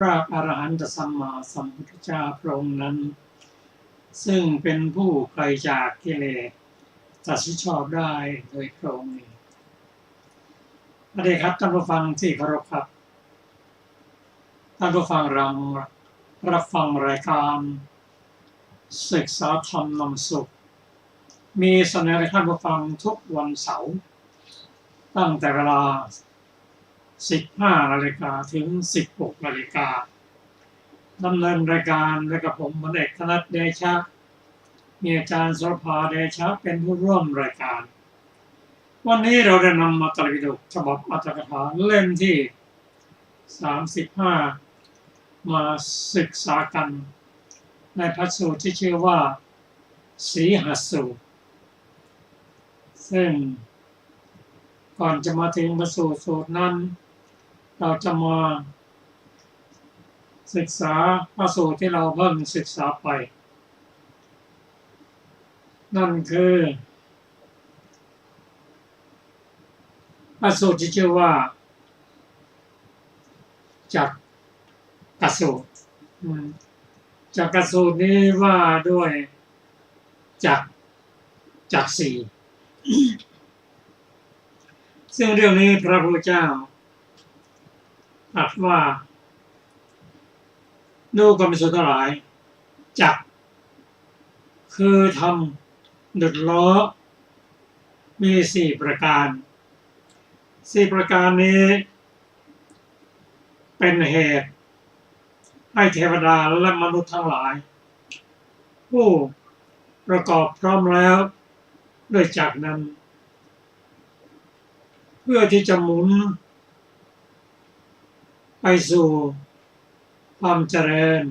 พระอรหันตสัมมาสัมพุทธเจ้าพระองค์นั้นซึ่งเป็นผู้ไกลจากกิเลสตัดสินชอบได้โดยพระองค์เองสวัสดีครับท่านผู้ฟังที่เคารพครับท่านผู้ฟังรับฟังรายการศึกษาธรรมนำสุขมีเสนอให้ท่านผู้ฟังทุกวันเสาร์ตั้งแต่เวลา15 นาฬิกาถึง16 นาฬิกาดำเนินรายการโดยกับผมพลเอกธนัทเดชะมีอาจารย์สุรภาเดชะเป็นผู้ร่วมรายการวันนี้เราได้นำมาตรปิฎกฉบับอรรถกถาเล่มที่35มาศึกษากันในพระสูตรที่ชื่อว่าสีหสูตรซึ่งก่อนจะมาถึงพระสูตรนั้นเราจะมาศึกษาพระสูตรที่เราเพิ่งศึกษาไปนั่นคือพระสูตรที่ชื่อว่าจักกสูตรจักกสูตรนี้ว่าด้วยจักสี่ซึ่งเรื่องนี้พระพุทธเจ้าตรัสว่าดูกรรมสุทั้งหลายจักคือทำดุจล้อมี4 ประการ4 ประการนี้เป็นเหตุให้เทวดาและมนุษย์ทั้งหลายผู้ประกอบพร้อมแล้วด้วยจักนั้นเพื่อที่จะหมุนไปสู่ความเจริญ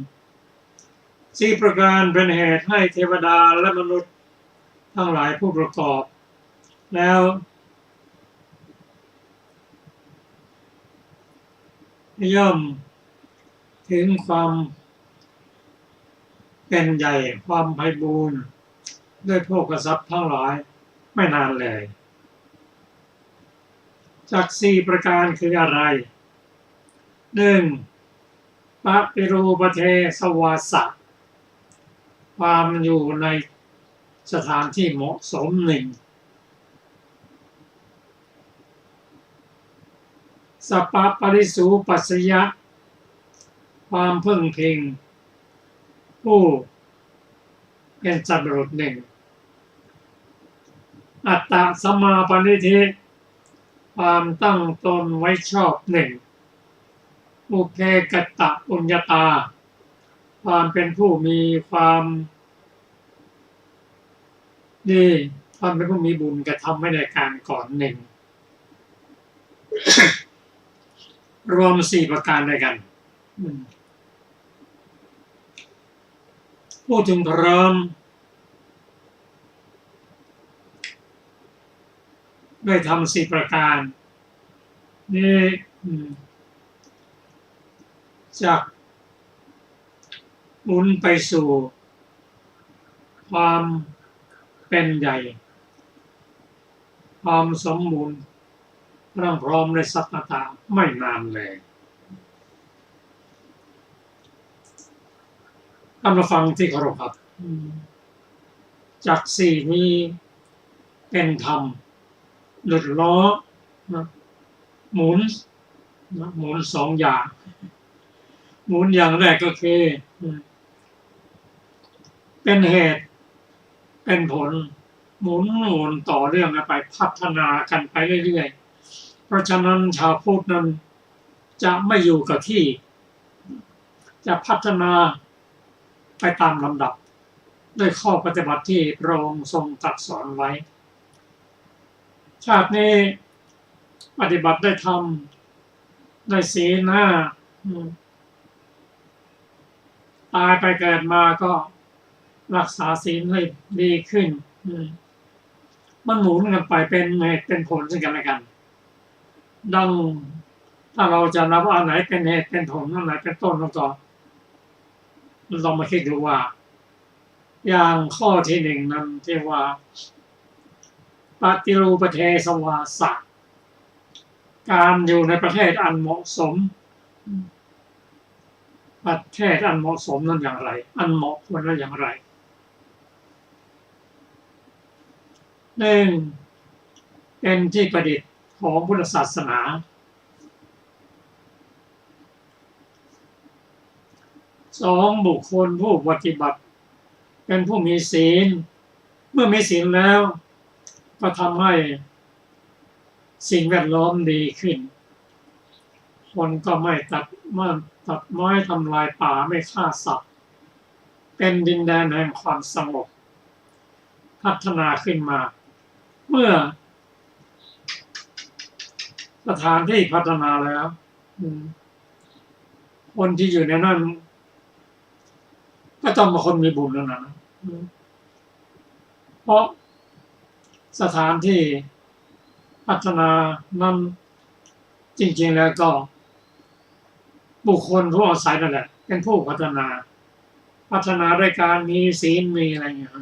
4 ประการเป็นเหตุให้เทวดาและมนุษย์ทั้งหลายผู้ประกอบแล้วย่อมถึงความเป็นใหญ่ความไพบูลย์ด้วยโภคทรัพย์ทั้งหลายไม่นานเลยจาก4 ประการคืออะไร 1. ปฏิรูปเทศวาสะความอยู่ในสถานที่เหมาะสม 1. สัพพปริสูปัสสยะความพึ่งพิงผู้เป็นสัตว์บุรุษ 1. อัตตสัมมาปณิธิความตั้งตนไว้ชอบ 1. อุเพกตปุญญาตาความเป็นผู้มีความดีความเป็นผู้มีบุญกระทำไว้ในการก่อน 1 รวม4 ประการด้วยกันพูดถึงพร้อมด้วยทำ4 ประการนี่จากหมุนไปสู่ความเป็นใหญ่ความสมบูรณ์พร้อมในสัพพะไม่นานเลยท่านผู้ฟังที่เคารพครับจัก4นี้เป็นธรรมดุจล้อหมุน2 อย่างหมุนอย่างแรกก็คือเป็นเหตุเป็นผลหมุนต่อเรื่องไปพัฒนากันไปเรื่อยๆเพราะฉะนั้นชาวพุทธนั้นจะไม่อยู่กับที่จะพัฒนาไปตามลำดับด้วยข้อปฏิบัติที่พระองค์ทรงตรัสสอนไว้ชาตินี้ปฏิบัติได้ทำได้ศีล 5ตายไปเกิดมาก็รักษาศีลให้ดีขึ้นมันหมุนกันไปเป็นเหตุเป็นผลซึ่งกันและกันดังถ้าเราจะนับว่าอันไหนเป็นเหตุเป็นผลอันไหนเป็นต้นแล้วก็ลองมาคิดดูว่าอย่างข้อที่ 1นั้นที่ว่าปฏิรูปเทศวาสะการอยู่ในประเทศอันเหมาะสม ประเทศอันเหมาะสมนั้นอย่างไรอันเหมาะควรนั้นอย่างไรหนึ่งเป็นที่ประดิษฐ์ของพุทธศาสนาสองบุคคลผู้ปฏิบัติเป็นผู้มีศีลเมื่อมีศีลแล้วก็ทำให้สิ่งแวดล้อมดีขึ้นคนก็ไม่ตัดไม้ทำลายป่าไม่ฆ่าสัตว์เป็นดินแดนแห่งความสงบพัฒนาขึ้นมาเมื่อสถานที่พัฒนาแล้วคนที่อยู่ในนั้นก็ต้องเป็นคนมีบุญแล้วนะเพราะสถานที่พัฒนานั้นจริงๆแล้วก็บุคคลผู้อาศัยนั่นแหละเป็นผู้พัฒนาด้วยการมีศีลมีอะไรอย่างเงี้ย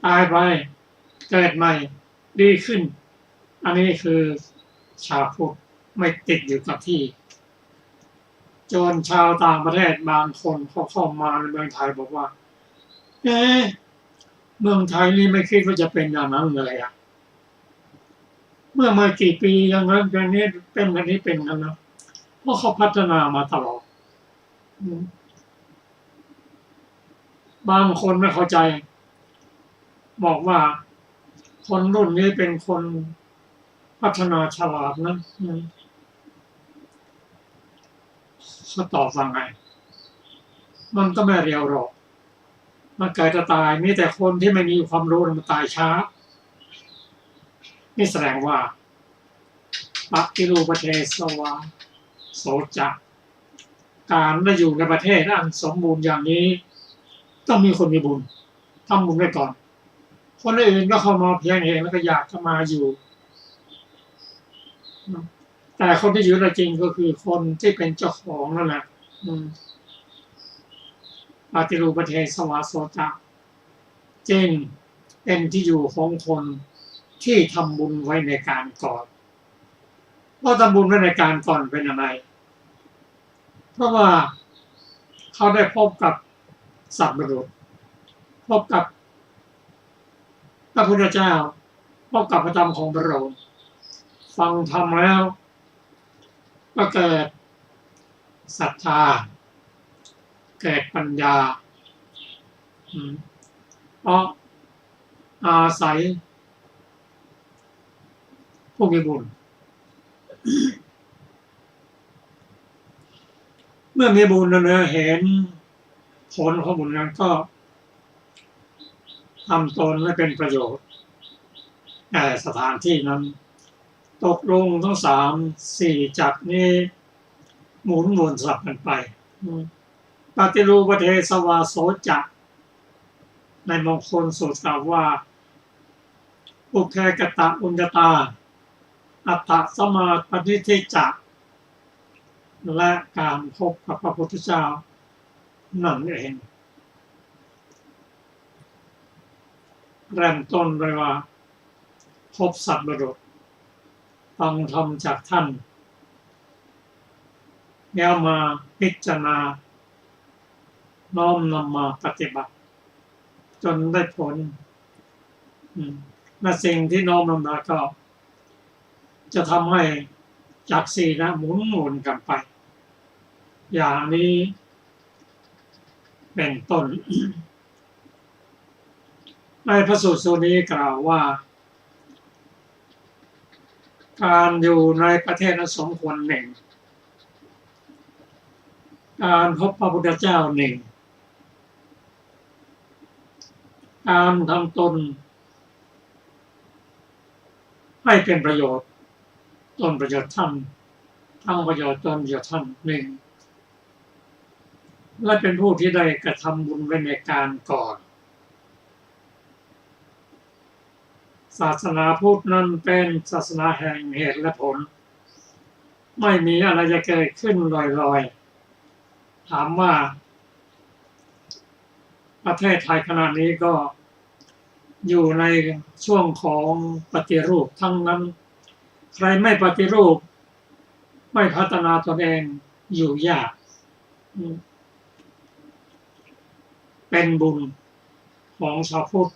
ตายไปเกิดใหม่ดีขึ้นอันนี้คือชาวพุทธไม่ติดอยู่กับที่จนชาวต่างประเทศบางคนเขาเข้ามาในเมืองไทยบอกว่าเมืองไทยนี่ไม่คิดว่าจะเป็นอย่างนั้นเลยอ่ะเมื่อมากี่ปีอย่างนั้นอย่างนี้เป็นกันนี้เป็นกันนะเพราะเขาพัฒนามาตลอดบางคนไม่เข้าใจบอกว่าคนรุ่นนี้เป็นคนพัฒนาฉลาดนะเขาตอบว่าไงมันก็ไม่เร็วหรอกมันเกิดจะตายมีแต่คนที่ไม่มีความรู้มันตายช้านี่แสดงว่าปฏิรูปประเทศสวาโสจักการได้อยู่ในประเทศอันสมบูรณ์อย่างนี้ต้องมีคนมีบุญทำบุญไว้ก่อนคนอื่นก็เข้ามาเพียงเองแล้วก็อยากจะมาอยู่แต่คนที่อยู่ได้จริงก็คือคนที่เป็นเจ้าของนั่นแหละปฏิรูปประเทศสวาโสจักจึงเป็นที่อยู่ของคนที่ทำบุญไว้ในการก่อนเพราะทำบุญไว้ในการก่อนเป็นอะไรเพราะว่าเขาได้พบกับสัตว์บุรุษพบกับพระพุทธเจ้าพบกับพระธรรมของพระองค์ฟังธรรมแล้วก็เกิดศรัทธาเกิดปัญญาเพราะอาศัยผู้มีบุญเมื่อมีบุญแล้วเห็นผลของบุญนั้นก็ทำตนให้เป็นประโยชน์แก่สถานที่นั้นตกลงทั้ง3-4จักรนี้หมุนวนสลับกันไปปฏิรูปประเทศสวาโสจักรในมงคลสูตรกล่าวว่าอุเพกตะอุญญตาอัตตสมาปฏิทิจักและการพบกับพระพุทธเจ้านั่นเองเริ่มต้นเลยว่าพบสัตว์บุรุษฟังธรรมจากท่านแล้วมาพิจารณาน้อมนำมาปฏิบัติจนได้ผลและสิ่งที่น้อมนำมาก็จะทำให้จักรสี่นะหมุนกันไปอย่างนี้เป็นต้น ในพระสูตรนี้กล่าวว่าการอยู่ในประเทศนั้นสมควรหนึ่งการพบพระพุทธเจ้าหนึ่งการทำตนให้เป็นประโยชน์ตนประโยชน์ท่านทั้งประโยชน์ตนประโยชน์ท่านหนึ่งและเป็นผู้ที่ได้กระทำบุญไว้ในการก่อนศาสนาพุทธนั้นเป็นศาสนาแห่งเหตุและผลไม่มีอะไรจะเกิดขึ้นลอยๆถามว่าประเทศไทยขณะนี้ก็อยู่ในช่วงของปฏิรูปทั้งนั้นใครไม่ปฏิรูป ไม่พัฒนาตนเองอยู่ยากเป็นบุญของชาวพุทธ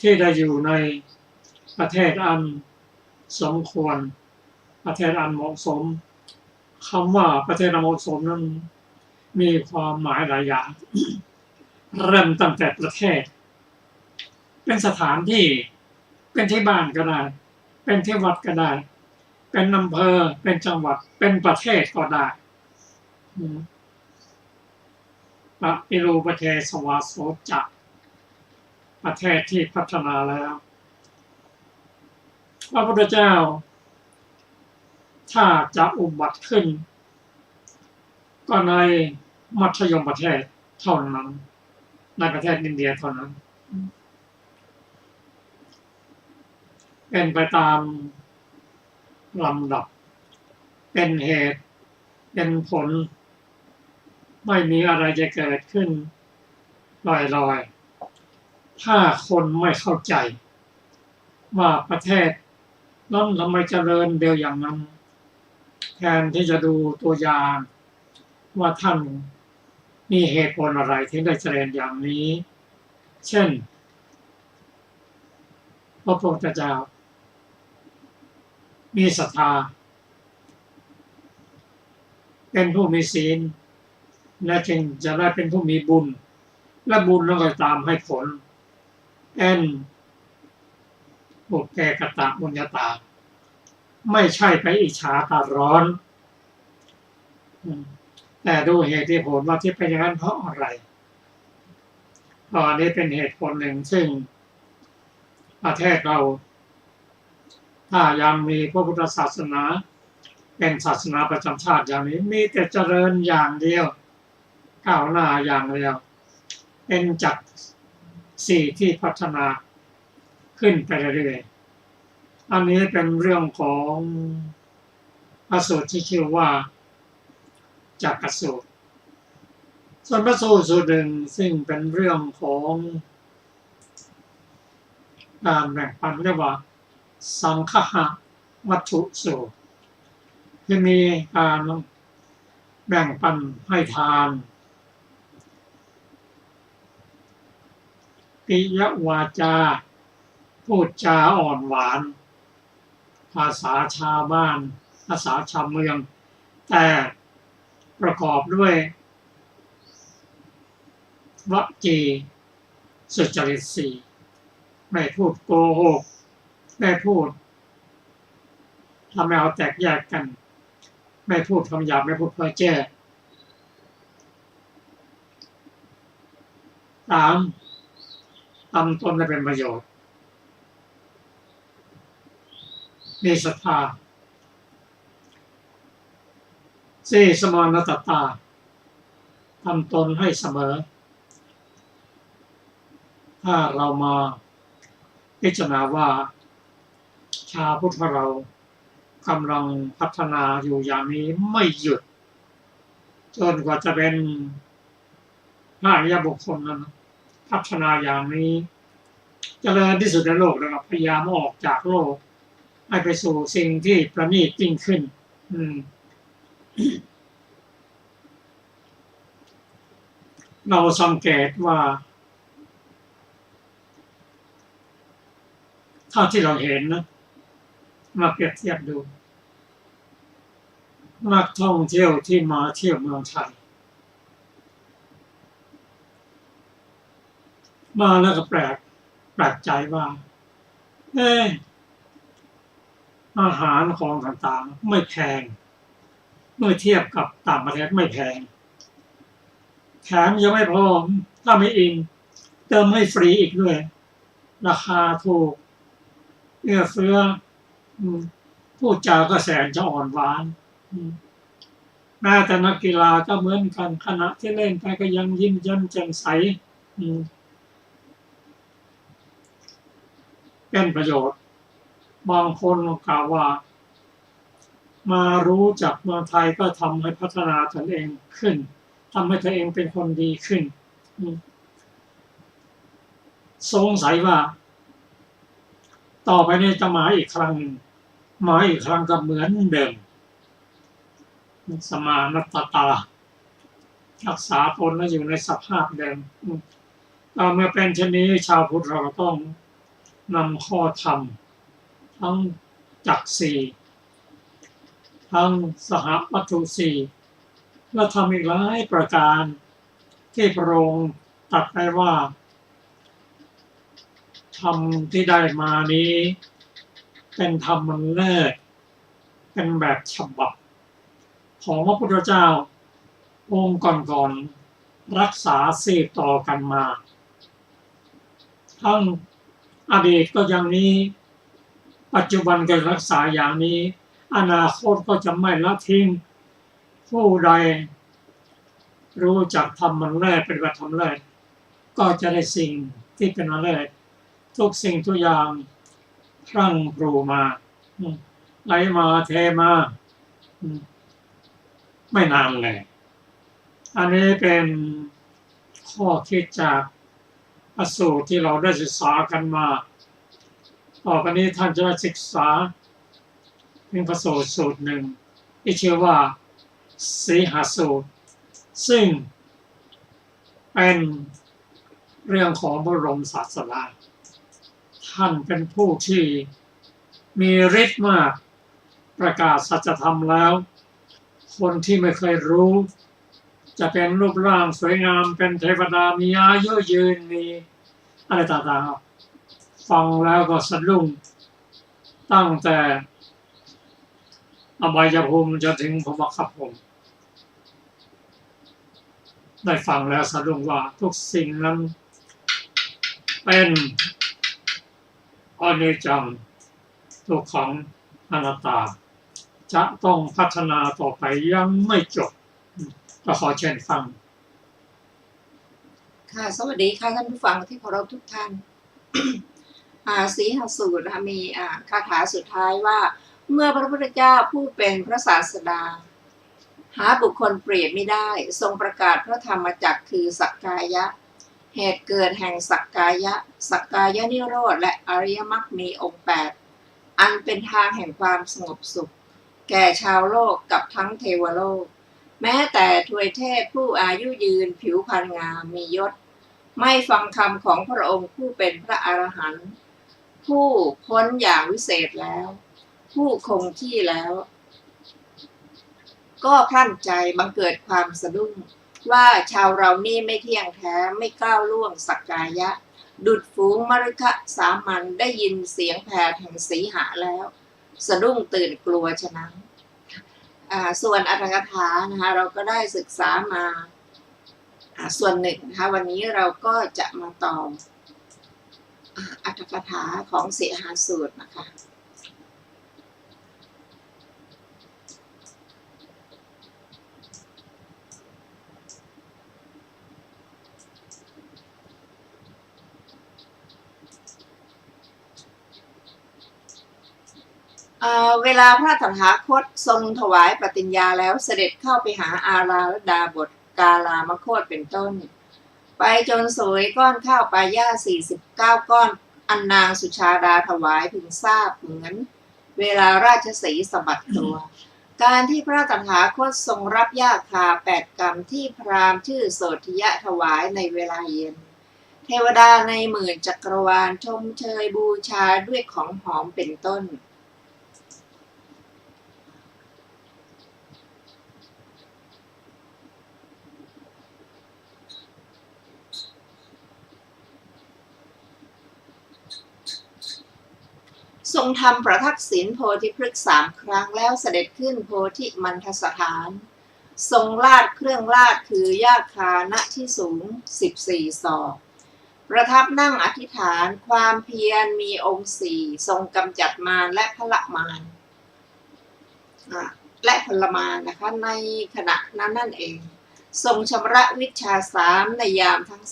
ที่ได้อยู่ในประเทศอันสมควรประเทศอันเหมาะสมคำว่าประเทศอันเหมาะสมนั้นมีความหมายหลายอย่างเริ่มตั้งแต่ประเทศเป็นสถานที่เป็นที่บ้านก็ได้เป็นที่วัดก็ได้เป็นอำเภอเป็นจังหวัดเป็นประเทศก็ได้ปฏิรูปประเทศสวาโสจักประเทศที่พัฒนาแล้วพระพุทธเจ้าถ้าจะอุบัติขึ้นก็ในมัธยมประเทศเท่านั้นในประเทศอินเดียเท่านั้นเป็นไปตามลำดับเป็นเหตุเป็นผลไม่มีอะไรจะเกิดขึ้นลอยๆถ้าคนไม่เข้าใจว่าประเทศนั้นทำไมเจริญเดียวอย่างนั้นแทนที่จะดูตัวอย่างว่าท่านมีเหตุผลอะไรที่ได้เจริญอย่างนี้เช่นพระพุทธเจ้ามีศรัทธาเป็นผู้มีศีลและจึงจะได้เป็นผู้มีบุญและบุญแล้วก็ตามให้ผลปุเพกตบุญญาตาไม่ใช่ไปอิจฉาตาร้อนแต่ดูเหตุผลว่าที่เป็นอย่างนั้นเพราะอะไรอันนี้เป็นเหตุผลหนึ่งซึ่งประเทศเราถ้ายังมีพระพุทธศาสนาเป็นศาสนาประจำชาติอย่างนี้มีแต่เจริญอย่างเดียวก้าวหน้าอย่างเดียวเป็นจักรสี่ที่พัฒนาขึ้นไปเรื่อยๆอันนี้เป็นเรื่องของพระสูตรที่ชื่อว่าจักรสูตรส่วนพระสูตรสูตรหนึ่งซึ่งเป็นเรื่องของการแบ่งปันเรียกว่าสังฆะวัตถุสูตรที่มีการแบ่งปันให้ทานปิยวาจาพูดจาอ่อนหวานภาษาชาวบ้านภาษาชาวเมืองแต่ประกอบด้วยวจีสุจริตสี่ไม่พูดโกหกไม่พูดทำให้เอาแตกแยกกันไม่พูดคำหยาบไม่พูดเพ้อเจ้อทำตนให้เป็นประโยชน์มีศรัทธาสมานตตาทำตนให้เสมอถ้าเรามาพิจารณาว่าชาวพุทธเรากำลังพัฒนาอยู่อย่างนี้ไม่หยุดจนกว่าจะเป็นพระอริยบุคคลนั้นพัฒนาอย่างนี้เจริญที่สุดในโลกแล้วพยายามออกจากโลกให้ไปสู่สิ่งที่ประณีตยิ่งขึ้นเราสังเกตว่าเท่าที่เราเห็นนะมาเปรียบเทียบดูนักท่องเที่ยวที่มาเที่ยวเมืองไทยมาแล้วก็แปลกใจว่าอาหารของต่างๆไม่แพงเมื่อเทียบกับต่างประเทศไม่แพงแถมยังไม่พอถ้าไม่อิงเติมให้ฟรีอีกด้วยราคาถูกเอื้อเฟื้อพูดจาก็แสนจะอ่อนหวานแม้แต่นักกีฬาก็เหมือนกันขณะที่เล่นไปก็ยังยิ้มแย้มแจ่มใสเป็นประโยชน์บางคนกล่าวว่ามารู้จักเมืองไทยก็ทำให้พัฒนาตนเองขึ้นทำให้ตัวเองเป็นคนดีขึ้นสงสัยว่าต่อไปนี้จะมาอีกครั้งก็เหมือนเดิม สมานัตตารักษาตนและอยู่ในสภาพเดิมเมื่อเป็นเช่นนี้ชาวพุทธเราต้องนำข้อธรรมทั้งจักรสี่ทั้งสหวัตถุสี่และทำอีกหลายประการที่พระองค์ตรัสไว้ว่าธรรมที่ได้มานี้เป็นธรรมมันเลิศเป็นแบบฉบับของพระพุทธเจ้าองค์ก่อนๆรักษาสืบต่อกันมาทั้งอดีตก็อย่างนี้ปัจจุบันก็รักษาอย่างนี้อนาคตก็จะไม่ละทิ้งผู้ใดรู้จักธรรมมันเลิศเป็นธรรมเลิศก็จะได้สิ่งที่เป็นเลิศทุกสิ่งทุกอย่างพรั่งพรูมาไหลมาเทมาไม่นานเลยอันนี้เป็นข้อคิดจากพระสูตรที่เราได้ศึกษากันมาต่อไปนี้ท่านจะศึกษาเป็นพระสูตรสูตรหนึ่งที่ชื่อว่าสีหสูตรซึ่งเป็นเรื่องของบรมศาสดาท่านเป็นผู้ที่มีฤทธิ์มากประกาศสัจธรรมแล้วคนที่ไม่เคยรู้จะเป็นรูปร่างสวยงามเป็นเทวดามีอายุยืนมีอะไรต่างๆฟังแล้วก็สะดุ้งตั้งแต่อบายภูมิจนถึงพรหมคัพพรหมได้ฟังแล้วสะดุ้งว่าทุกสิ่งนั้นเป็นอนิจจังทุกขังอนัตตาจะต้องพัฒนาต่อไปยังไม่จบก็ขอเชิญฟังค่ะสวัสดีค่ะท่านผู้ฟังที่เคารพทุกท่าน สีหสูตรมีคาถาสุดท้ายว่าเมื่อพระพุทธเจ้าผู้เป็นพระศาสดาหาบุคคลเปรียบไม่ได้ทรงประกาศพระธรรมจักรคือสักกายะเหตุเกิดแห่งสักกายะสักกายนิโรธและอริยมรรคมีองค์8อันเป็นทางแห่งความสงบสุขแก่ชาวโลกกับทั้งเทวโลกแม้แต่ทวยเทพผู้อายุยืนผิวพรรณงามมียศไม่ฟังคำของพระองค์ผู้เป็นพระอรหันต์ผู้พ้นอย่างวิเศษแล้วผู้คงที่แล้วก็คลั่นใจบังเกิดความสะดุ้งว่าชาวเรานี่ไม่เที่ยงแท้ไม่ก้าวล่วงสักกายะดุจฝูงมฤคะสามัญได้ยินเสียงแผดแห่งสีหะแล้วสะดุ้งตื่นกลัวฉะนั้นส่วนอรรถกถานะคะเราก็ได้ศึกษามาส่วนหนึ่งนะคะวันนี้เราก็จะมาต่ออรรถกถาของสีหสูตรนะคะเวลาพระตถาคตทรงถวายปฏิญญาแล้วเสด็จเข้าไปหาอาราลดาบทกาลามโคตเป็นต้นไปจนสวยก้อนข้าวปลายา49ก้อนอันนางสุชาดาถวายพึงทราบเหมือนเวลาราชสีห์สะบัดตัวการที่พระตถาคตทรงรับยาคา8 กรรมที่พราหมณ์ชื่อโสธิยะถวายในเวลาเย็นเทวดาในหมื่นจักรวาลชมเชยบูชาด้วยของหอมเป็นต้นทรงทำประทักษิณโพธิพฤกษ์3 ครั้งแล้วเสด็จขึ้นโพธิมันทสถานทรงลาดเครื่องลาดคือยาคาณที่สูง14 ศอกประทับนั่งอธิษฐานความเพียรมีองค์4ทรงกำจัดมารและพละมารนะคะในขณะนั้นนั่นเองทรงชำระวิชชา3ในยามทั้ง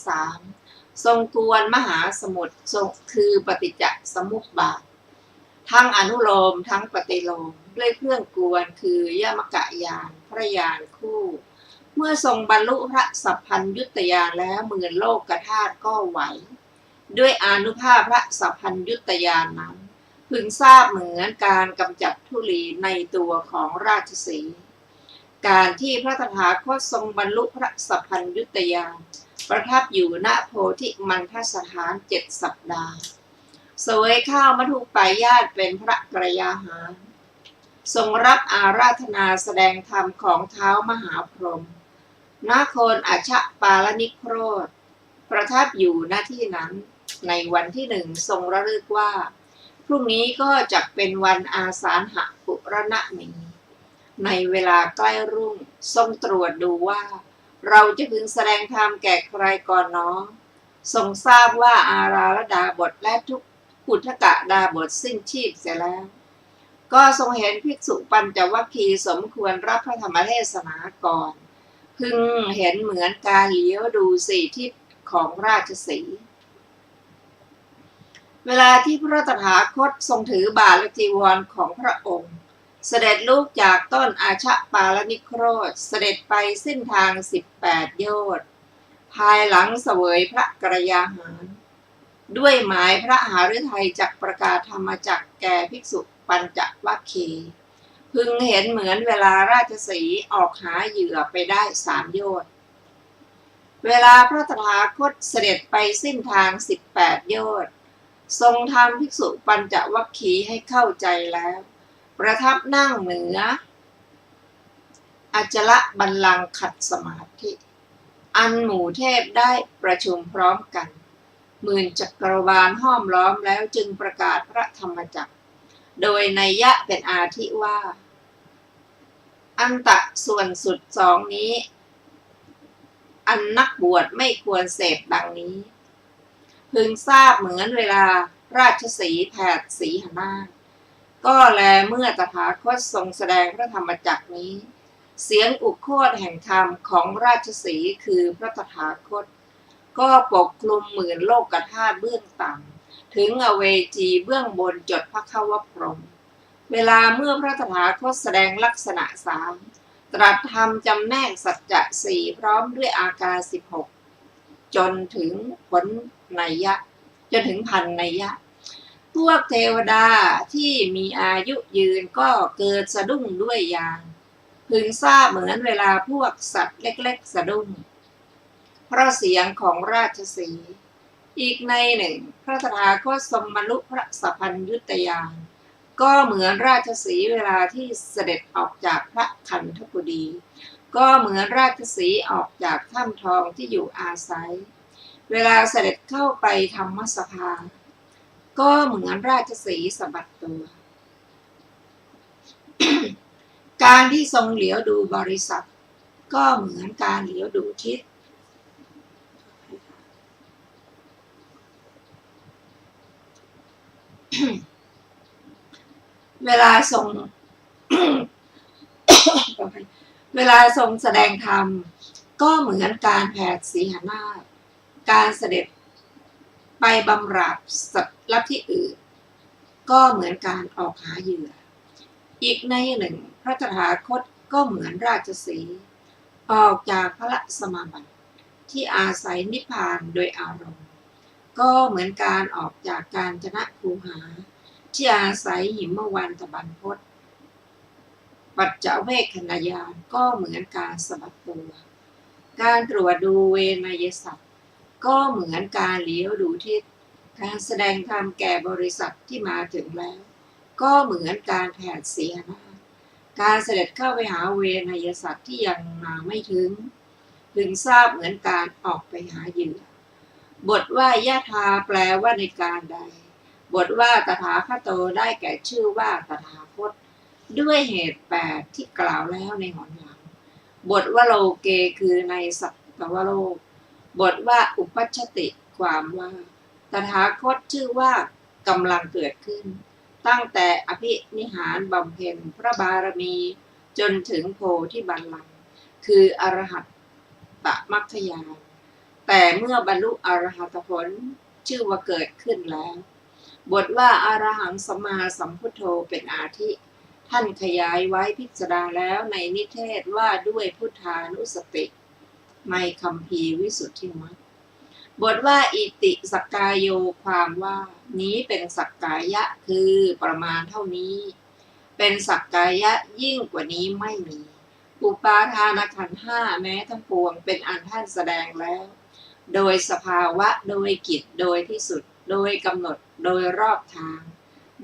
3ทรงกวนมหาสมุทรทรงคือปฏิจจสมุปบาททั้งอนุโลมทั้งปฏิโลมด้วยเครื่องกวนคือยมกะยานพระยานคู่เมื่อทรงบรรลุพระสัพพัญญุตญาณแล้วหมื่นโลกธาตุก็ไหวด้วยอานุภาพพระสัพพัญญุตญาณนั้นพึงทราบเหมือนการกำจัดธุลีในตัวของราชสีห์ การที่พระตถาคตทรงบรรลุพระสัพพัญญุตญาณประทับอยู่ณโพธิมันทสถาน7 สัปดาห์เสวยข้าวมัทุปายาตเป็นพระกรยาหารทรงรับอาราธนาแสดงธรรมของเท้ามหาพรหมณโคนอัชปาลนิโครธประทับอยู่ณที่นั้นในวันที่1ทรงระลึกว่าพรุ่งนี้ก็จะเป็นวันอาสาฬหปุรณมีในเวลาใกล้รุ่งทรงตรวจดูว่าเราจะพึงแสดงธรรมแก่ใครก่อนน้องทรงทราบว่าอาราลดาบทและทุกขุทกะดาบทสิ้นชีพเสียแล้วก็ทรงเห็นภิกษุปัญจวัคคีย์สมควรรับพระธรรมเทศนาก่อนพึงเห็นเหมือนการเลี้ยวดูสี่ทิศของราชสีห์เวลาที่พระตถาคตทรงถือบาทและจีวรของพระองค์เสด็จลุกจากต้นอาชปาลนิโครธเสด็จไปเส้นทาง18 โยชน์ภายหลังเสวยพระกรยาหารด้วยหมายพระหฤทัยจักประกาศธรรมจักแก่ภิกษุปัญจวัคคีย์พึงเห็นเหมือนเวลาราชสีห์ออกหาเหยื่อไปได้3 โยชน์เวลาพระตถาคตเสด็จไปสิ้นทาง18 โยชน์ทรงทำภิกษุปัญจวัคคีย์ให้เข้าใจแล้วประทับนั่งเหนืออจละบัลลังก์ขัดสมาธิอันหมู่เทพได้ประชุมพร้อมกันหมื่นจักรวาลห้อมล้อมแล้วจึงประกาศพระธรรมจักรโดยนัยยะเป็นอาทิว่าอันตะส่วนสุด2นี้อันนักบวชไม่ควรเสพดังนี้พึงทราบเหมือนเวลาราชสีห์แผดสีหนาถก็แลเมื่อตถาคตทรงแสดงพระธรรมจักรนี้เสียงอุโคตแห่งธรรมของราชสีห์คือพระตถาคตก็ปกคลุมหมื่นโลกธาตุเบื้องต่ำถึงอเวจีเบื้องบนจดพระขวพรหมเวลาเมื่อพระตถาคตแสดงลักษณะ3ตรัสธรรมจำแนกสัจจะ4พร้อมด้วยอาการ16จนถึงผลนัยยะจนถึงพันนัยยะพวกเทวดาที่มีอายุยืนก็เกิดสะดุ้งด้วยญาณพึงทราบเหมือนเวลาพวกสัตว์เล็กๆสะดุ้งเพราะเสียงของราชสีห์อีกในหนึ่งพระตถาคตทรงบรรลุพระสัพพัญญุตญาณก็เหมือนราชสีห์เวลาที่เสด็จออกจากพระคันธกุฎีก็เหมือนราชสีห์ออกจากถ้ำทองที่อยู่อาศัยเวลาเสด็จเข้าไปธรรมสภาก็เหมือนราชสีห์สะบัดตัว การที่ทรงเหลียวดูบริษัทก็เหมือนการเหลียวดูทิศ เวลาทรง เวลาทรงแสดงธรรมก็เหมือนการแผดสีหนาถการเสด็จไปบำราศสัตว์ลัทธิอื่นก็เหมือนการออกหาเหยื่ออีกในหนึ่งพระตถาคตก็เหมือนราชสีห์ออกจากพระสมาบัติที่อาศัยนิพพานโดยอารมณ์ก็เหมือนการออกจากกาญจนคูหาที่อาศัยหิมวันตบรรพตปัจจเวคขณญาณก็เหมือนการสะบัดตัวการตรวจดูเวนยสัตว์ก็เหมือนการเลี้ยวดูทิศการแสดงธรรมแก่บริษัทที่มาถึงแล้วก็เหมือนการแผดสีหนาถการเสด็จเข้าไปหาเวนยสัตว์ที่ยังมาไม่ถึงพึงทราบเหมือนการออกไปหาเหยื่อบทว่ายะธาแปลว่าในการใดบทว่าตถาคตได้แก่ชื่อว่าตถาคตด้วยเหตุ8ที่กล่าวแล้วในหนหลังบทว่าโลเกคือในสัตวโลกบทว่าอุปัชชติความว่าตถาคตชื่อว่ากำลังเกิดขึ้นตั้งแต่อภินิหารบำเพ็ญพระบารมีจนถึงโพธิบัลลังก์คืออรหัตตมรรคญาณแต่เมื่อบรรลุอรหัตผลชื่อว่าเกิดขึ้นแล้วบทว่าอรหังสัมมาสัมพุทโธเป็นอาทิท่านขยายไว้พิจารณาแล้วในนิเทศว่าด้วยพุทธานุสติในคัมภีร์วิสุทธิมรรคบทว่าอิติสักกายโยความว่านี้เป็นสักกายะคือประมาณเท่านี้เป็นสักกายะยิ่งกว่านี้ไม่มี อุปาทานขันธ์ห้าแม้ทั้งปวงเป็นอันท่านแสดงแล้ว โดยสภาวะโดยกิจโดยที่สุดโดยกำหนดโดยรอบทาง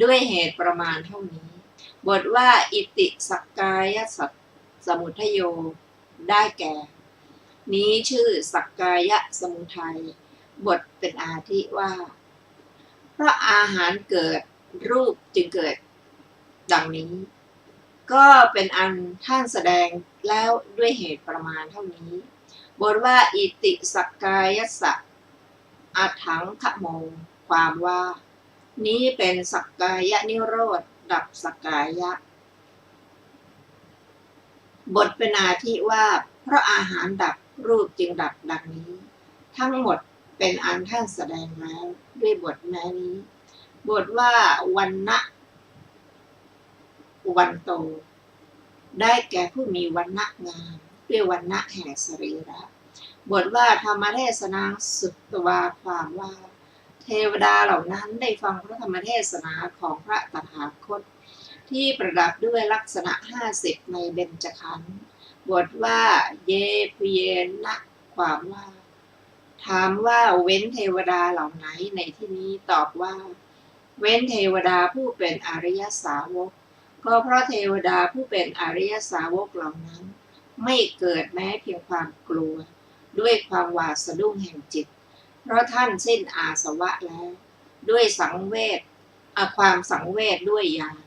ด้วยเหตุประมาณเท่านี้บทว่าอิติสักกายสัตสมุทโยได้แก่ นี้ชื่อสักกายสมุทัยบทเป็นอาทิว่าเพราะอาหารเกิดรูปจึงเกิดดังนี้ก็เป็นอันท่านแสดงแล้วด้วยเหตุประมาณเท่านี้บทว่าอิติสักกายสัตอัฏฐังขโมความว่านี้เป็นสักกายนิโรธดับสักกายะบทเป็นอาทิว่าเพราะอาหารดับรูปจึงดับดังนี้ทั้งหมดเป็นอันท่านแสดงแล้วด้วยบทแม้นี้บทว่าวันนะวันโตได้แก่ผู้มีวันนะงามด้วยวันนะแห่งสรีระบทว่าธรรมเทศนาสุตวาความว่าเทวดาเหล่านั้นได้ฟังพระธรรมเทศนาของพระตถาคตที่ประดับด้วยลักษณะ50ในเบญจขันธ์บทว่าเยปุเยนะความว่าถามว่าเว้นเทวดาเหล่าไหนในที่นี้ตอบว่าเว้นเทวดาผู้เป็นอริยสาวกก็เพราะเทวดาผู้เป็นอริยสาวกเหล่านั้นไม่เกิดแม้เพียงความกลัวด้วยความหวาดสะดุ้งแห่งจิตเพราะท่านสิ้นอาสวะแล้วด้วยสังเวชความสังเวชด้วยญาณ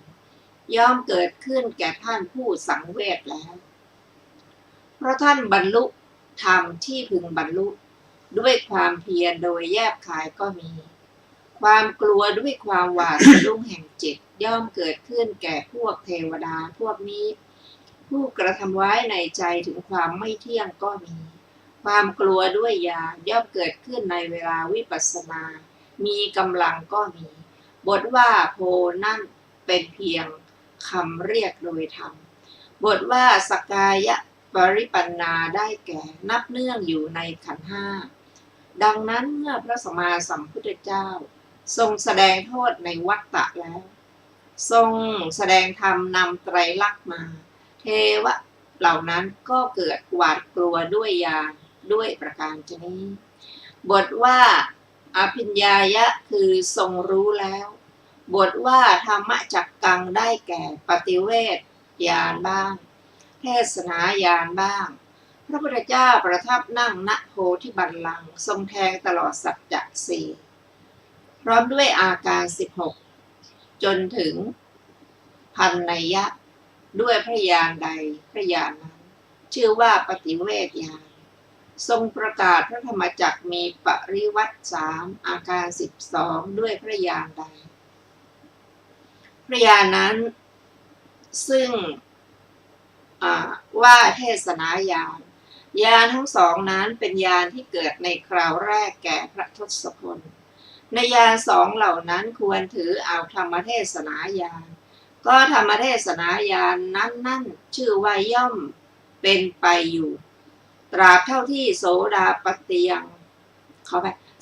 ย่อมเกิดขึ้นแก่ท่านผู้สังเวชแล้วเพราะท่านบรรลุธรรมที่พึงบรรลุด้วยความเพียรโดยแยบคายก็มีความกลัวด้วยความหวาดสะดุ้งแห่งจิตย่อมเกิดขึ้นแก่พวกเทวดาพวกนี้ผู้กระทำไว้ในใจถึงความไม่เที่ยงก็มีความกลัวด้วยญาณย่อมเกิดขึ้นในเวลาวิปัสสนามีกำลังก็มีบทว่าโพนั่นเป็นเพียงคำเรียกโดยธรรมบทว่าสกายะปริปันนาได้แก่นับเนื่องอยู่ในขันธ์ห้าดังนั้นเมื่อพระสัมมาสัมพุทธเจ้าทรงแสดงโทษในวัฏฏะแล้วทรงแสดงธรรมนำไตรลักษณ์มาเทวะเหล่านั้นก็เกิดหวาดกลัวด้วยญาณด้วยประการชนี้บทว่าอภิญญายะคือทรงรู้แล้วบทว่าธรรมจักกังได้แก่ปฏิเวทญาณบ้างเทศนาญาณบ้างพระพุทธเจ้าประทับนั่งณโพธิบัลลังก์ทรงแทงตลอดสัจจะสี่พร้อมด้วยอาการ16จนถึงพันนัยยะด้วยพระญาณใดพระญาณนั้นชื่อว่าปฏิเวทญาณทรงประกาศพระธรรมจักรมีปริวัติ3อาการ12ด้วยพระญาณใดพระญาณนั้นซึ่งว่าเทศนาญาณญาณทั้งสองนั้นเป็นญาณที่เกิดในคราวแรกแก่พระทศพลในญาณสองเหล่านั้นควรถือเอาธรรมเทศนาญาณก็ธรรมเทศนาญาณนั้นชื่อว่าย่อมเป็นไปอยู่ตราบเท่าที่โสดาปัตติยัง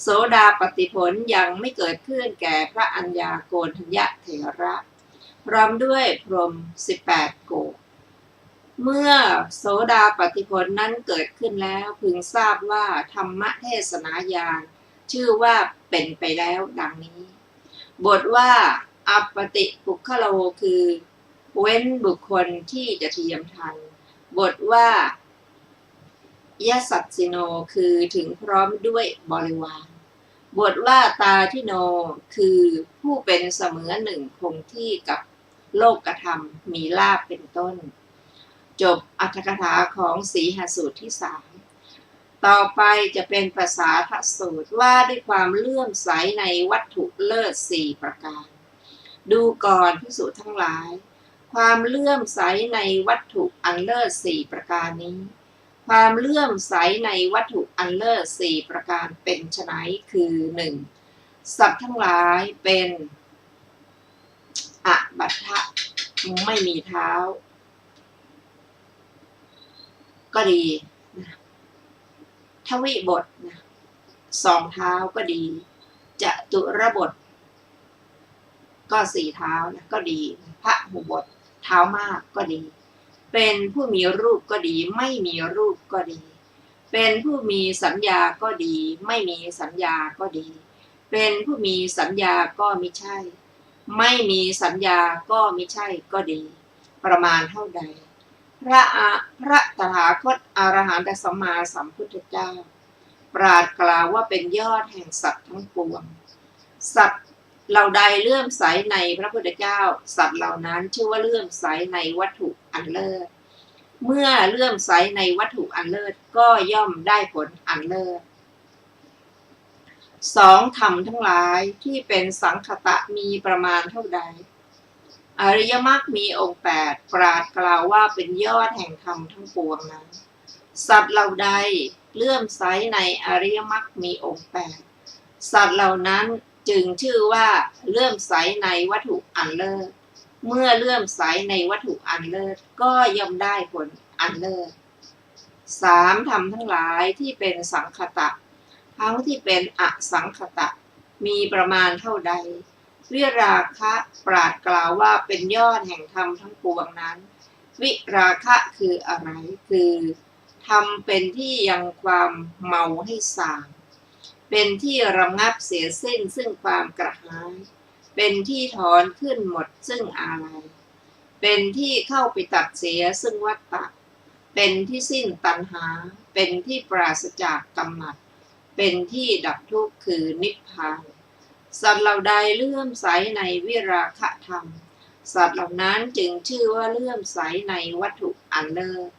โสดาปัตติผลยังไม่เกิดขึ้นแก่พระอัญญาโกณฑัญญเถระพร้อมด้วยพรหม18โกฏเมื่อโสดาปัตติผลนั้นเกิดขึ้นแล้วพึงทราบว่าธรรมเทศนาญาณชื่อว่าเป็นไปแล้วดังนี้บทว่าอัปปติปุคโลคือเว้นบุคคลที่จะเทียมทันบทว่ายสัตสิโนคือถึงพร้อมด้วยบริวารบทว่าตาทิโนคือผู้เป็นเสมือนหนึ่งคงที่กับโลกธรรมมีลาภเป็นต้นจบอรรถกถาของสีหสูตรที่3ต่อไปจะเป็นภาษาทสูตรว่าด้วยความเลื่อมใสในวัตถุเลิศ4ประการดูก่อนภิกษุทั้งหลายความเลื่อมใสในวัตถุอันเลิศ4ประการนี้ความเลื่อมใสในวัตถุอันเลิศ4ประการเป็นไฉนคือ 1. สัตว์ทั้งหลายเป็นอบัฏฐะไม่มีเท้าก็ดีทวิบท2 เท้าก็ดีจตุรบทก็4 เท้าก็ดีพระหุบทเท้ามากก็ดี เป็นผู้มีรูปก็ดีไม่มีรูปก็ดีเป็นผู้มีสัญญาก็ดีไม่มีสัญญาก็ดีเป็นผู้มีสัญญาก็มิใช่ไม่มีสัญญาก็มิใช่ก็ดีประมาณเท่าใดพระตถาคตอรหันตสัมมาสัมพุทธเจ้าปราดกล่าวว่าเป็นยอดแห่งสัตว์ทั้งปวงสัตว์เหล่าใดเลื่อมใสในพระพุทธเจ้าสัตว์เหล่านั้นชื่อว่าเลื่อมใสในวัตถุอันเลิศเมื่อเลื่อมใสในวัตถุอันเลิศก็ย่อมได้ผลอันเลิศสองธรรมทั้งหลายที่เป็นสังคตะมีประมาณเท่าใดอริยมรรคมีองค์8ปราดกล่าวว่าเป็นยอดแห่งธรรมทั้งปวงนั้นสัตว์เหล่าใดเลื่อมใสในอริยมรรคมีองค์8สัตว์เหล่านั้นจึงชื่อว่าเลื่อมใสในวัตถุอันเลิศเมื่อเลื่อมใสในวัตถุอันเลิศก็ย่อมได้ผลอันเลิศสามธรรมทั้งหลายที่เป็นสังคตะทั้งที่เป็นอสังคตะมีประมาณเท่าใดวิราคะปราดกล่าวว่าเป็นยอดแห่งธรรมทั้งปวงนั้นวิราคะคืออะไรคือทำเป็นที่ยังความเมาให้ส่างเป็นที่ระงับเสียสิ้นซึ่งความกระหายเป็นที่ถอนขึ้นหมดซึ่งอาลัยเป็นที่เข้าไปตัดเสียซึ่งวัฏฏะเป็นที่สิ้นตัณหาเป็นที่ปราศจากกำหนัดเป็นที่ดับทุกข์คือนิพพานสัตว์เหล่าใดเลื่อมใสในวิราคะธรรมสัตว์เหล่านั้นจึงชื่อว่าเลื่อมใสในวัตถุอันเลิศ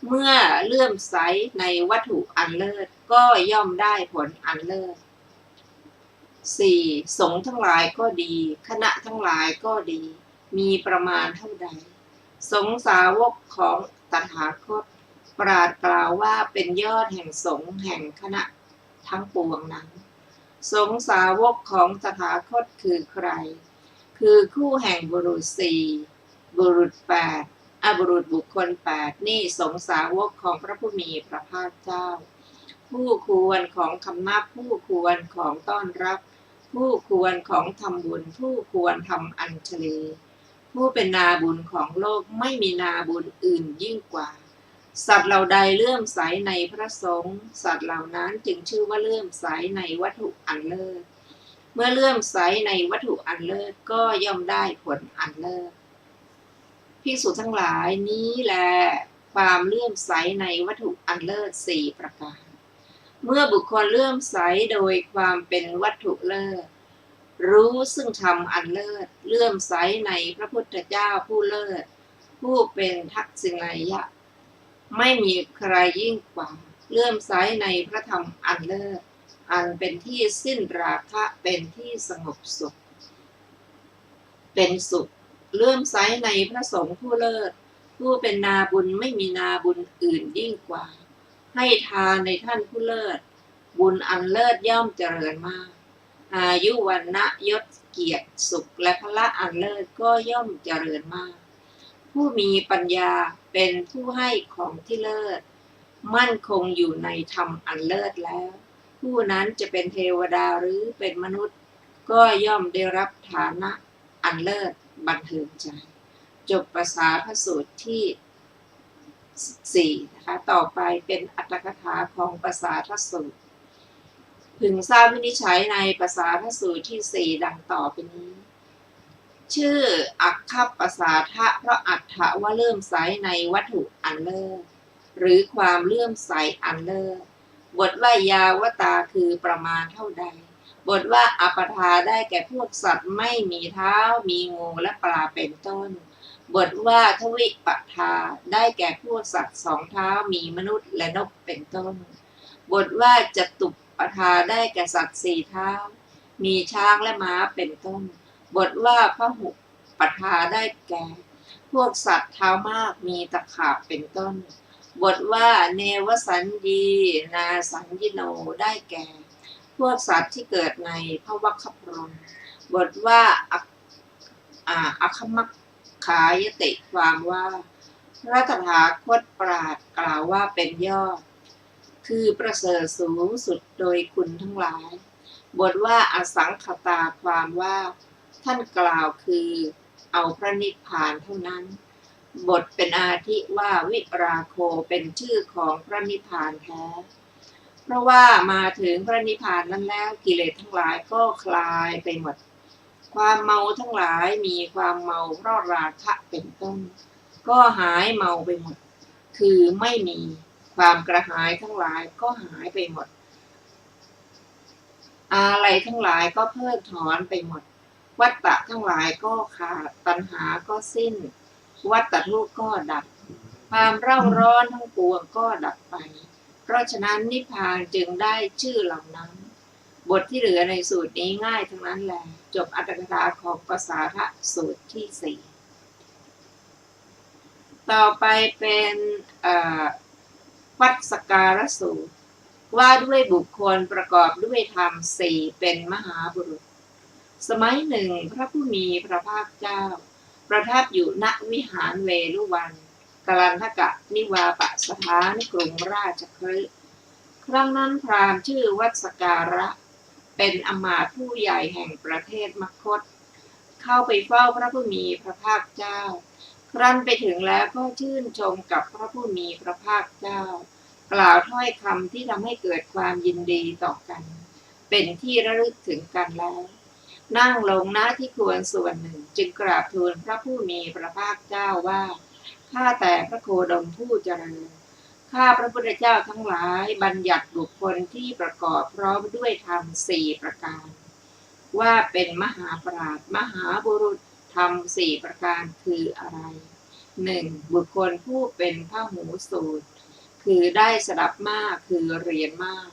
เมื่อเลื่อมใสในวัตถุอันเลิศก็ย่อมได้ผลอันเลิศ 4. สงฆ์ทั้งหลายก็ดีคณะทั้งหลายก็ดีมีประมาณเท่าใดสงฆ์สาวกของตถาคตปราดกล่าวว่าเป็นยอดแห่งสงฆ์แห่งคณะทั้งปวงนั้นสงฆ์สาวกของตถาคตคือใครคือคู่แห่งบุรุษ4บุรุษ8บุรุษบุคคล8นี่สงฆ์สาวกของพระผู้มีพระภาคเจ้าผู้ควรของคำนับผู้ควรของต้อนรับผู้ควรของทำบุญผู้ควรทำอัญชลีผู้เป็นนาบุญของโลกไม่มีนาบุญอื่นยิ่งกว่าสัตว์เหล่าใดเลื่อมใสในพระสงฆ์สัตว์เหล่านั้นจึงชื่อว่าเลื่อมใสในวัตถุอันเลิศเมื่อเลื่อมใสในวัตถุอันเลิศก็ย่อมได้ผลอันเลิศภิกษุทั้งหลายนี้แลความเลื่อมใสในวัตถุอันเลิศ4ประการเมื่อบุคคลเลื่อมใสโดยความเป็นวัตถุเลิศรู้ซึ่งธรรมอันเลิศเลื่อมใสในพระพุทธเจ้าผู้เลิศผู้เป็นทักษิณัยยะไม่มีใครยิ่งกว่าเลื่อมใสในพระธรรมอันเลิศอันเป็นที่สิ้นราคะเป็นที่สงบสุขเป็นสุขเลื่อมใสในพระสงฆ์ผู้เลิศผู้เป็นนาบุญไม่มีนาบุญอื่นยิ่งกว่าให้ทานในท่านผู้เลิศบุญอันเลิศย่อมเจริญมากอายุวันนะยศเกียรติสุขและพละอันเลิศก็ย่อมเจริญมากผู้มีปัญญาเป็นผู้ให้ของที่เลิศมั่นคงอยู่ในธรรมอันเลิศแล้วผู้นั้นจะเป็นเทวดาหรือเป็นมนุษย์ก็ย่อมได้รับฐานะอันเลิศบันเทิงใจจบภาษาพระสูตรที่4นะคะต่อไปเป็นอรรถกถาของภาษาทสูตรพึงทราบวินิจฉัยในภาษาทสูตรที่4ดังต่อไปนี้ชื่ออัคคปสาทะเพราะอัฏฐะว่าเลื่อมใสในวัตถุอันเลิศหรือความเลื่อมใสอันเลิศบทว่ายาวตาคือประมาณเท่าใดบทว่าอัปทาได้แก่พวกสัตว์ไม่มีเท้ามีงูและปลาเป็นต้นบทว่าทวิปทาได้แก่พวกสัตว์2เท้ามีมนุษย์และนกเป็นต้นบทว่าจตุปทาได้แก่สัตว์4เท้ามีช้างและม้าเป็นต้นบทว่าพหุปทาได้แก่พวกสัตว์เท้ามากมีตะขาบเป็นต้นบทว่าเนวสัญญีนาสัญญิโนได้แก่พวกสัตว์ที่เกิดในภวัคคพรหมบทว่าอัคคมัคขายติความว่าพระตถาคตปราดกล่าวว่าเป็นยอดคือประเสริฐสูงสุดโดยคุณทั้งหลายบทว่าอสังขตาความว่าท่านกล่าวคือเอาพระนิพพานเท่านั้น บทเป็นอาทิว่าวิราโคเป็นชื่อของพระนิพพานแท้เพราะว่ามาถึงพระนิพพานนั้นแล้วกิเลสทั้งหลายก็คลายไปหมดความเมาทั้งหลายมีความเมาเพราะราคะเป็นต้นก็หายเมาไปหมดคือไม่มีความกระหายทั้งหลายก็หายไปหมดอะไรทั้งหลายก็เพิกถอนไปหมดวัฏฏะทั้งหลายก็ขาดตัณหาก็สิ้นวัฏฏะทุกข์ก็ดับความเร่าร้อนทั้งปวงก็ดับไปเพราะฉะนั้นนิพพานจึงได้ชื่อเหล่านั้นบทที่เหลือในสูตรนี้ง่ายทั้งนั้นแหละจบอรรถกถาของปสาทสูตรที่4ต่อไปเป็นวัฏสการสูตรว่าด้วยบุคคลประกอบด้วยธรรม4เป็นมหาบุรุษสมัยหนึ่งพระผู้มีพระภาคเจ้าประทับอยู่ณวิหารเวฬุวันกลันทกะนิวาปสถานกรุงราชคฤห์ครั้งนั้นพราหมณ์ชื่อวัฏสการะเป็นอมาตย์ผู้ใหญ่แห่งประเทศมคธเข้าไปเฝ้าพระผู้มีพระภาคเจ้าครั้นไปถึงแล้วก็ชื่นชมกับพระผู้มีพระภาคเจ้ากล่าวถ้อยคำที่ทำให้เกิดความยินดีต่อกันเป็นที่ระลึกถึงกันแล้วนั่งลงณที่ควรส่วนหนึ่งจึงกราบทูลพระผู้มีพระภาคเจ้าว่าข้าแต่พระโคดมผู้เจริญข้าพระพุทธเจ้าทั้งหลายบัญญัติบุคคลที่ประกอบพร้อมด้วยธรรม4ประการว่าเป็นมหาปราชญ์มหาบุรุษธรรม4ประการคืออะไร 1. บุคคลผู้เป็นพหูสูตรคือได้สดับมากคือเรียนมาก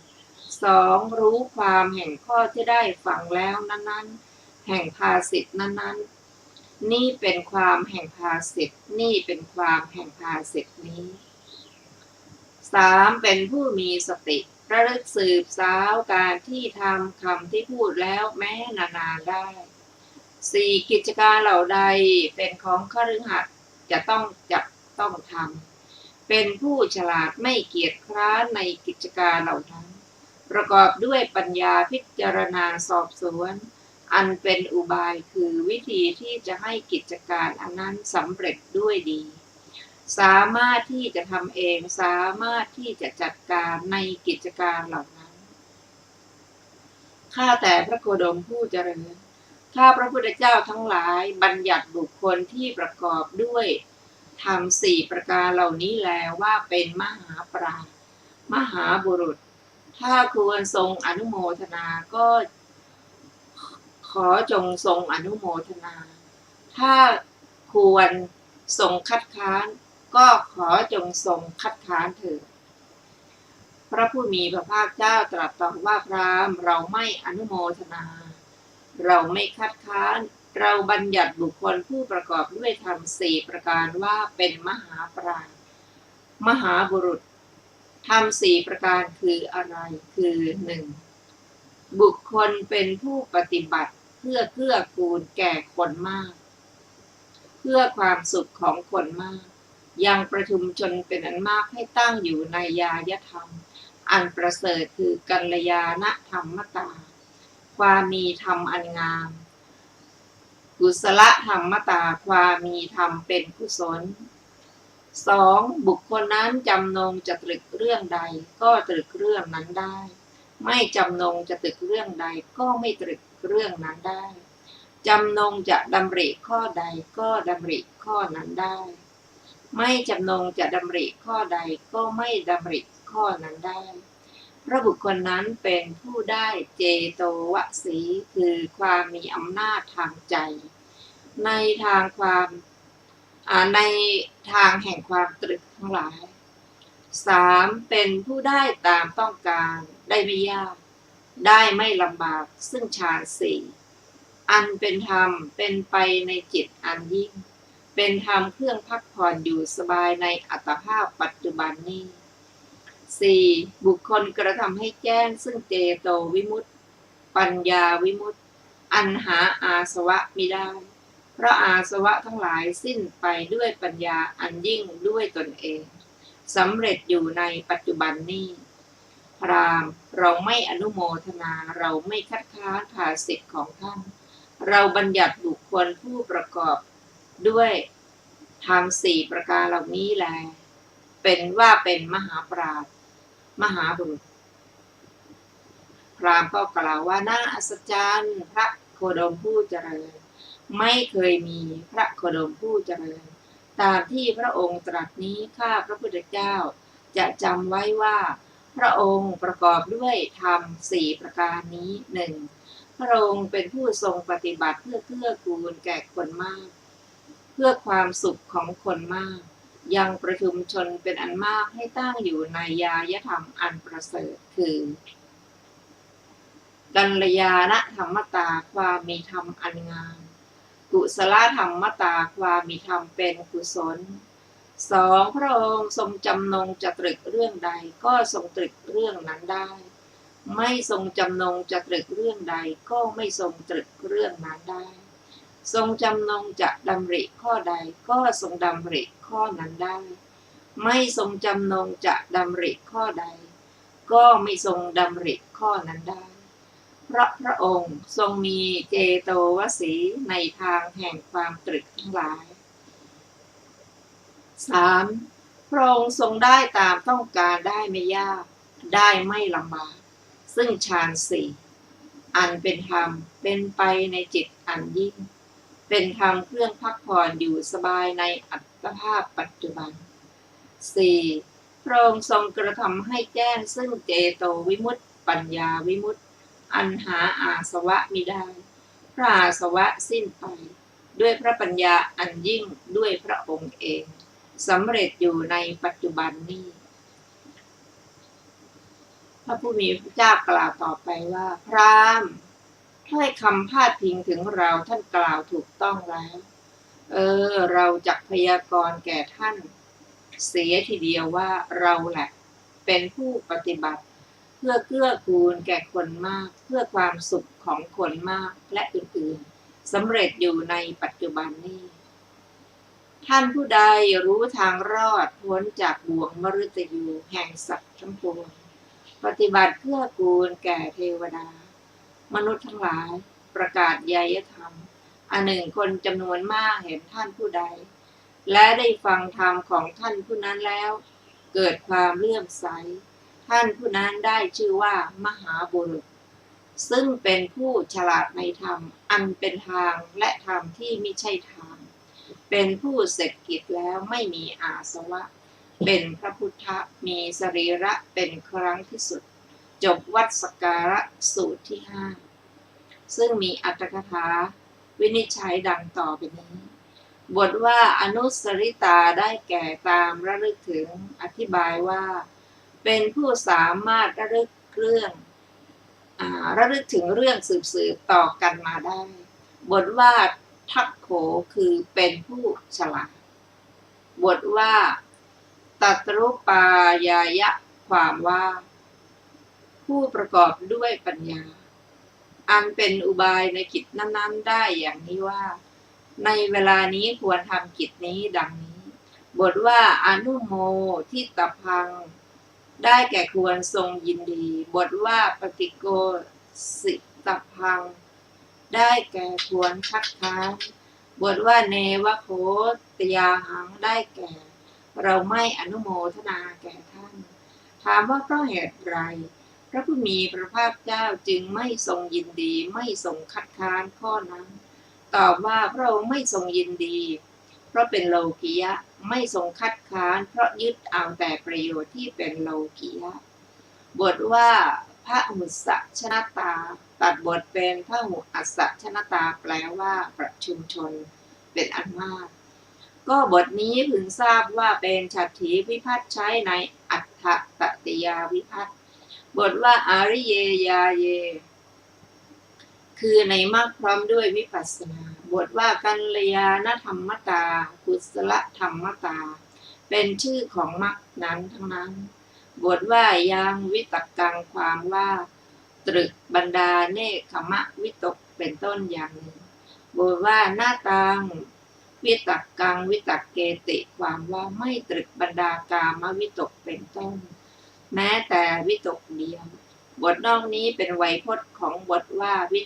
2. รู้ความแห่งข้อที่ได้ฟังแล้วนั้นๆแห่งภาสิทธินั้นๆนี่เป็นความแห่งภาสิทธินี่เป็นความแห่งภาสิทธินี้ 3. เป็นผู้มีสติระลึกสืบสาวการที่ทำคำที่พูดแล้วแม้นานๆได้ 4. กิจการเหล่าใดเป็นของคฤหัสถ์จะต้องทำเป็นผู้ฉลาดไม่เกียจคร้านในกิจการเหล่านั้นประกอบด้วยปัญญาพิจารณาสอบสวนอันเป็นอุบายคือวิธีที่จะให้กิจการอันนั้นสำเร็จด้วยดีสามารถที่จะทำเองสามารถที่จะจัดการในกิจการเหล่านั้นข้าแต่พระโคดมผู้เจริญข้าพระพุทธเจ้าทั้งหลายบัญญัติบุคคลที่ประกอบด้วยธรรม4ประการเหล่านี้แล้วว่าเป็นมหาปราชญ์มหาบุรุษถ้าควรทรงอนุโมทนาก็ขอจงทรงอนุโมทนาถ้าควรทรงคัดค้านก็ขอจงทรงคัดค้านเถิดพระผู้มีพระภาคเจ้าตรัสตอบว่าพราหมณ์เราไม่อนุโมทนาเราไม่คัดค้านเราบัญญัติบุคคลผู้ประกอบด้วยธรรม4ประการว่าเป็นมหาปราชญ์มหาบุรุษธรรม4ประการคืออะไรคือ 1. บุคคลเป็นผู้ปฏิบัติเพื่อเกื้อกูลแก่คนมากเพื่อความสุขของคนมากยังประชุมชนเป็นอันมากให้ตั้งอยู่ในญาณธรรมอันประเสริฐคือกัลยาณธรรมตาความมีธรรมอันงามกุศลธรรมตาความมีธรรมเป็นกุศล 2. บุคคลนั้นจำนงจะตรึกเรื่องใดก็ตรึกเรื่องนั้นได้ไม่จำนงจะตรึกเรื่องใดก็ไม่ตรึกเรื่องนั้นได้จำนงจะดำริข้อใดก็ดำริข้อนั้นได้ไม่จำนงจะดำริข้อใดก็ไม่ดำริข้อนั้นได้พระบุคคลนั้นเป็นผู้ได้เจโตวสีคือความมีอำนาจทางใจในทางแห่งความตรึกทั้งหลาย 3. เป็นผู้ได้ตามต้องการได้ไม่ยากได้ไม่ลำบากซึ่งฌาน4อันเป็นธรรมเป็นไปในจิตอันยิ่งเป็นธรรมเครื่องพักผ่อนอยู่สบายในอัตภาพปัจจุบันนี้ 4. บุคคลกระทำให้แจ้งซึ่งเจโตวิมุตติปัญญาวิมุตติอันหาอาสวะมิได้เพราะอาสวะทั้งหลายสิ้นไปด้วยปัญญาอันยิ่งด้วยตนเองสำเร็จอยู่ในปัจจุบันนี้พราหมณ์เราไม่อนุโมทนาเราไม่คัดค้านภาสิทธิของท่านเราบัญญัติบุคคลผู้ประกอบด้วย ทำสี่ประการเหล่านี้แลเป็นว่าเป็นมหาปราชญ์มหาบุรุษพราหมณ์ก็กล่าวว่าน่าอัศจรรย์พระโคดมผู้เจริญไม่เคยมีพระโคดมผู้เจริญตามที่พระองค์ตรัสนี้ข้าพระพุทธเจ้าจะจำไว้ว่าพระองค์ประกอบด้วยธรรมสี่ประการนี้หนึ่งพระองค์เป็นผู้ทรงปฏิบัติเพื่อเกื้อกูลแก่คนมากเพื่อความสุขของคนมากยังประชุมชนเป็นอันมากให้ตั้งอยู่ในญายธรรมอันประเสริฐคือกัลยาณธรรมตาความมีธรรมอันงามกุศลธรรมตาความมีธรรมเป็นกุศลสองพระองค์ทรงจำนงจะตรึกเรื่องใดก็ทรงตรึกเรื่องนั้นได้ไม่ทรงจำนงจะตรึกเรื่องใดก็ไม่ทรงตรึกเรื่องนั้นได้ทรงจำนงจะดำริข้อใดก็ทรงดำริข้อนั้นได้ไม่ทรงจำนงจะดำริข้อใดก็ไม่ทรงดำริข้อนั้นได้เพราะพระองค์ทรงมีเจโตวสีในทางแห่งความตรึกทั้งหลาย 3. พระองค์ทรงได้ตามต้องการได้ไม่ยากได้ไม่ลำบากซึ่งฌานสี่อันเป็นธรรมเป็นไปในจิตอันยิ่งเป็นธรรมเครื่องพักผ่อนอยู่สบายในอัตภาพปัจจุบัน 4. พระองค์ทรงกระทำให้แจ้งซึ่งเจโตวิมุตติปัญญาวิมุตติอันหาอาสวะมิได้พระอาสวะสิ้นไปด้วยพระปัญญาอันยิ่งด้วยพระองค์เองสำเร็จอยู่ในปัจจุบันนี้พระผู้มีพระเจ้ากล่าวต่อไปว่าพราหมณ์ถ้อยคำพาดพิงถึงเราท่านกล่าวถูกต้องแล้วเราจักพยากรณ์แก่ท่านเสียทีเดียวว่าเราแหละเป็นผู้ปฏิบัติเพื่อเกื้อกูลแก่คนมากเพื่อความสุขของคนมากและอื่นๆสำเร็จอยู่ในปัจจุบันนี้ท่านผู้ใดรู้ทางรอดพ้นจากบ่วงมฤตยูแห่งสัตว์ทั้งปวงปฏิบัติเพื่อกูลแก่เทวดามนุษย์ทั้งหลายประกาศญายธรรมอันหนึ่งคนจำนวนมากเห็นท่านผู้ใดและได้ฟังธรรมของท่านผู้นั้นแล้วเกิดความเลื่อมใสท่านผู้นั้นได้ชื่อว่ามหาบุรุษซึ่งเป็นผู้ฉลาดในธรรมอันเป็นทางและธรรมที่ไม่ใช่ทางเป็นผู้เสร็จกิจแล้วไม่มีอาสวะเป็นพระพุทธมีสรีระเป็นครั้งที่สุดจบวัดสการะสูตรที่5ซึ่งมีอรรถกถาวินิจฉัยดังต่อไปนี้บทว่าอนุสริตาได้แก่ตามระลึกถึงอธิบายว่าเป็นผู้สามารถระลึกถึงเรื่องสืบต่อกันมาได้บทว่าทักโขคือเป็นผู้ฉลาดบทว่าตัตรุปายายะความว่าผู้ประกอบด้วยปัญญาอันเป็นอุบายในกิจนั้นๆได้อย่างนี้ว่าในเวลานี้ควรทำกิจนี้ดังนี้บทว่าอนุโมทิตพังได้แก่ควรทรงยินดีบทว่าปฏิโกสิตพังได้แก่ควรคัดค้านบทว่าเนวโคตยาหังได้แก่เราไม่อนุโมทนาแก่ท่านถามว่าเพราะเหตุไรพระผู้มีพระภาคเจ้าจึงไม่ทรงยินดีไม่ทรงคัดค้านข้อนั้นตอบว่าพระองค์ไม่ทรงยินดีเพราะเป็นโลกิยะไม่ทรงคัดค้านเพราะยึดเอาแต่ประโยชน์ที่เป็นโลกิยะบทว่าพระหุสชนตาตัดบทเป็นพระหุอัสสชนตาแปลว่าประชุมชนเป็นอันมากก็บทนี้พึงทราบว่าเป็นฉัตรถีวิภัตใช้ในอัฏฐตติยาวิภัตบทว่าอาริเยยาเยคือในมรรคพร้อมด้วยวิปัสสนาบทว่ากัลยาณธรรมตากุศลธรรมตาเป็นชื่อของมรรคนั้นทั้งนั้นบทว่ายังวิตกังความว่าตรึกบรรดาเนกขมะวิตกเป็นต้นอย่างหนึ่งบทว่าหน้าตังวิตกังวิตกเกติความว่าไม่ตรึกบรรดากามวิตกเป็นต้นแม้แต่วิตกเดียวบทนอกนี้เป็นไวยพจน์ของบทว่าวิ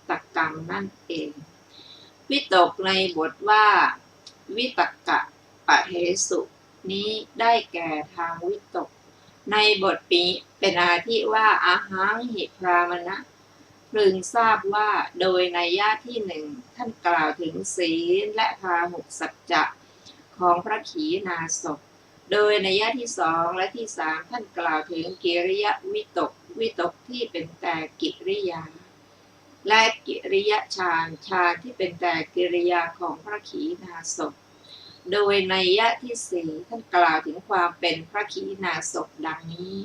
ตกังนั่นเองวิตกในบทว่า วิตกะปะเทสุนี้ได้แก่ทางวิตกในบทปีเป็นอาทิว่าอาหังหิพรามณะพึงทราบว่าโดยในญาติที่หนึ่งท่านกล่าวถึงศีลและพาหุสัจจะของพระขีณาสพโดยในญาติที่สองและที่สามท่านกล่าวถึงกิริยวิตกที่เป็นแต่กิริยาและกิริยฌานที่เป็นแต่กิริยาของพระขีณาสพโดยในยะที่สี่ท่านกล่าวถึงความเป็นพระขีณาสพดังนี้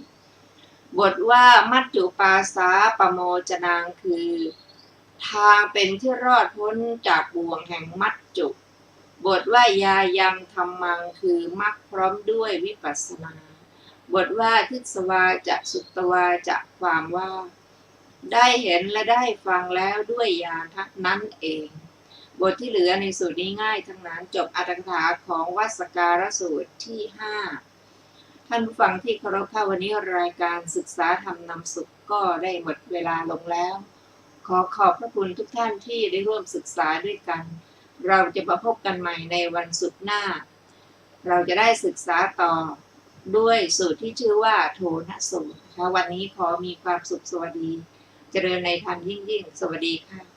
บทว่ามัจจุปาสาปโมจนังคือทางเป็นที่รอดพ้นจากบ่วงแห่งมัจจุบทว่ายายังธรรมังคือมรรคพร้อมด้วยวิปัสสนาบทว่าทิศวาจะสุตตวาจะความว่าได้เห็นและได้ฟังแล้วด้วยญาณทั้งนั้นเองบทที่เหลือในสูตรนี้ง่ายทั้งนั้นจบอรรถกถาของวัสการสูตรที่5ท่านผู้ฟังที่เคารพค่ะวันนี้รายการศึกษาธรรมนำสุขก็ได้หมดเวลาลงแล้วขอขอบพระคุณทุกท่านที่ได้ร่วมศึกษาด้วยกันเราจะมาพบกันใหม่ในวันศุกร์หน้าเราจะได้ศึกษาต่อด้วยสูตรที่ชื่อว่าโทนสูตรวันนี้ขอมีความสุขสวัสดีเจริญในธรรมยิ่งสวัสดีค่ะ